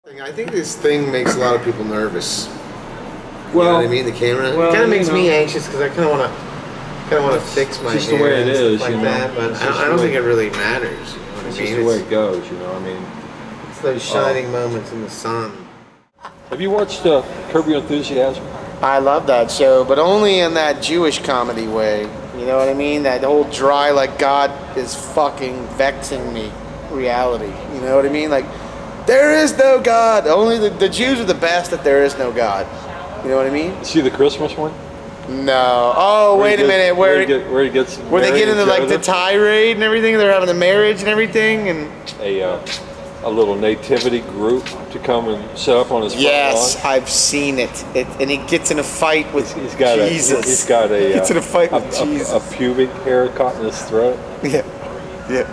I think this thing makes a lot of people nervous. You Well, know what I mean? The camera. Well, it kind of makes me anxious because I kind of want to fix my just the way it is, like you know. that. But I don't think it really matters. You know what I It's mean? just the way it goes, you know. I mean, it's those shining moments in the sun. have you watched Curb Your Enthusiasm? I love that show, but only in that Jewish comedy way. You know what I mean? That whole dry, like God is fucking vexing me reality. You know what I mean? Like, there is no God. Only the Jews are the best that there is no God. You know what I mean? See the Christmas one? No. Oh, wait a minute. Where they get into like the tirade and everything? They're having the marriage and everything, and a little nativity group to come and set up on his front lawn. Yes, I've seen it. And he gets in a fight with Jesus. He's got a gets in a fight with Jesus. A pubic hair caught in his throat. Yeah, yeah.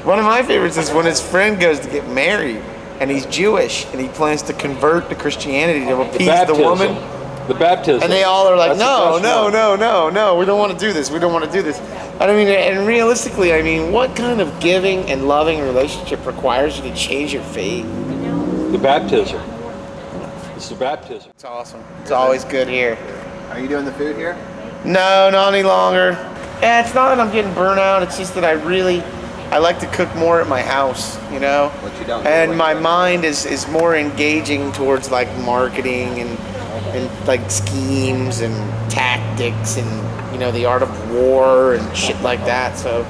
One of my favorites is when his friend goes to get married, and he's Jewish, and he plans to convert to Christianity to appease the woman. The baptism. And they all are like, no, we don't want to do this. We don't want to do this. I mean, and realistically, I mean, what kind of giving and loving relationship requires you to change your faith? The baptism. It's the baptism. It's awesome. It's always good here. Are you doing the food here? No, not any longer. Yeah, it's not that I'm getting burnt out. It's just that I like to cook more at my house, you know? What you don't and my mind is more engaging towards like marketing and like schemes and tactics and, you know, the art of war and shit like that. So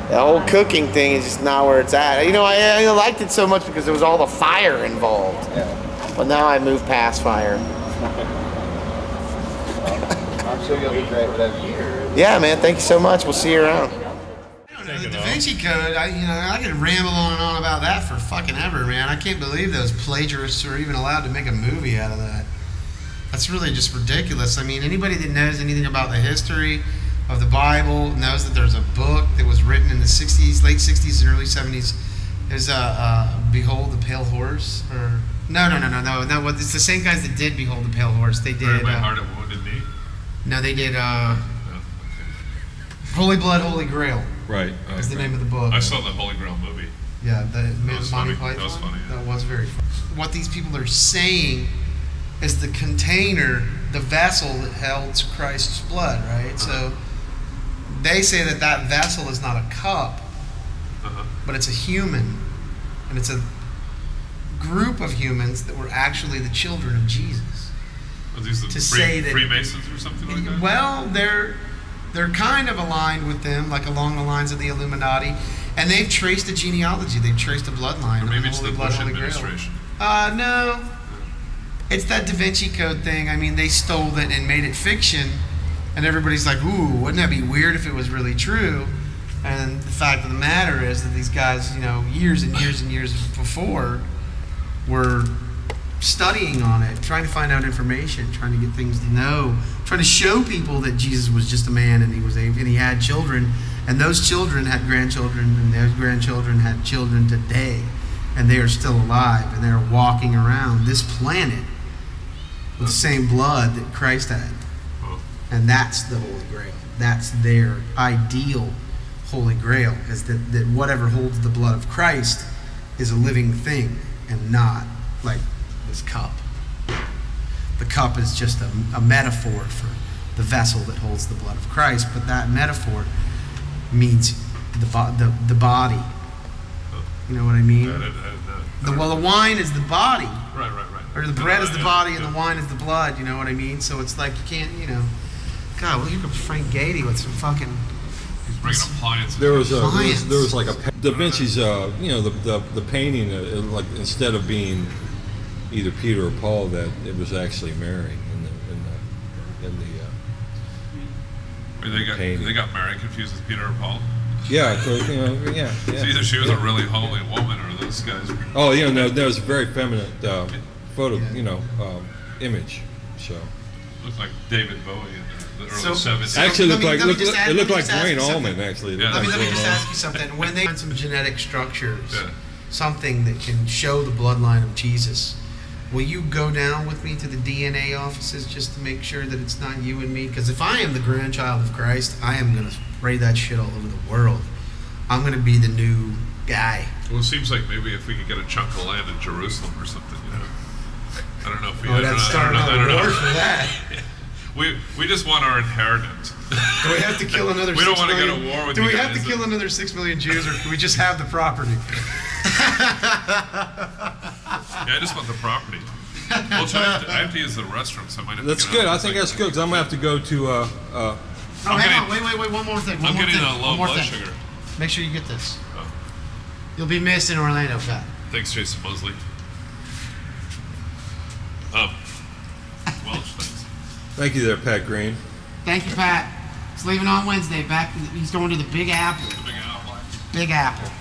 the whole cooking thing is just not where it's at. You know, I liked it so much because there was all the fire involved. Yeah. But now I moved past fire. I'm sure you'll be great with that. Yeah, man. Thank you so much. We'll see you around. The Da Vinci Code, I could ramble on and on about that for fucking ever, man. I can't believe those plagiarists are even allowed to make a movie out of that. That's really just ridiculous. I mean, anybody that knows anything about the history of the Bible knows that there's a book that was written in the 60s, late 60s and early 70s. There's Behold the Pale Horse, or no. It's the same guys that did Behold the Pale Horse. They did. My Heart of Wounded Knee. No, they did. Holy Blood, Holy Grail. Right. Is the name of the book. I saw the Holy Grail movie. Yeah, the Monty Python. That was funny. Yeah. That was very funny. What these people are saying is the container, the vessel that held Christ's blood, right? So they say that vessel is not a cup, but it's a human, and it's a group of humans that were actually the children of Jesus. Are these the Freemasons or something like that? Well, they're kind of aligned with them, like along the lines of the Illuminati, and they've traced a genealogy. They've traced a bloodline. Or maybe it's the Bush administration. No. It's that Da Vinci Code thing. I mean, they stole it and made it fiction, and everybody's like, ooh, wouldn't that be weird if it was really true? And the fact of the matter is that these guys, you know, years and years and years before were studying on it, trying to find out information, trying to get things to know, trying to show people that Jesus was just a man and he had children, and those children had grandchildren, and those grandchildren had children today, and they are still alive, and they're walking around this planet with the same blood that Christ had. And that's the Holy Grail. That's their ideal Holy Grail, is that whatever holds the blood of Christ is a living thing and not like this cup. The cup is just a metaphor for the vessel that holds the blood of Christ, but that metaphor means the body. You know what I mean? The wine is the body. Right. Or the bread is the body and the wine is the blood, you know what I mean? So it's like you can't, you know. God, well, you could Frank Gady with some fucking. He's bringing appliances. There was like a Da Vinci's, the painting, like instead of being either Peter or Paul, that it was actually Mary in the painting. They got Mary confused with Peter or Paul. Yeah, so either she was a really holy woman, or those guys. Oh, that was a very feminine photo, image. So looked like David Bowie in the early 70s. Actually, it looked like Dwayne Allman. Actually, let me just ask you something. When they find some genetic structures, something that can show the bloodline of Jesus, will you go down with me to the DNA offices just to make sure that it's not you and me? Because if I am the grandchild of Christ, I am going to spray that shit all over the world. I'm going to be the new guy. Well, it seems like maybe if we could get a chunk of land in Jerusalem or something, you know. I don't know if we. Oh, that's starting a war for that. We just want our inheritance. Do we have to kill another? We don't 6 want to go million? to war with Do you we have guys. to kill another 6 million Jews, or can we just have the property? Yeah, I just want the property. Well, I have to use the restroom, so I might have That's to get good. out. I think that's good because I'm gonna have to go to. Oh, hang on. Wait. One more thing. I'm getting a One low more blood thing. sugar. Make sure you get this. Oh, You'll be missed in Orlando, Pat. thanks, Jason Mosley. Welch, thanks. Thank you there, Pat Green. Thank you, Pat. He's leaving on Wednesday. He's going to the Big Apple. The Big Apple. Big Apple.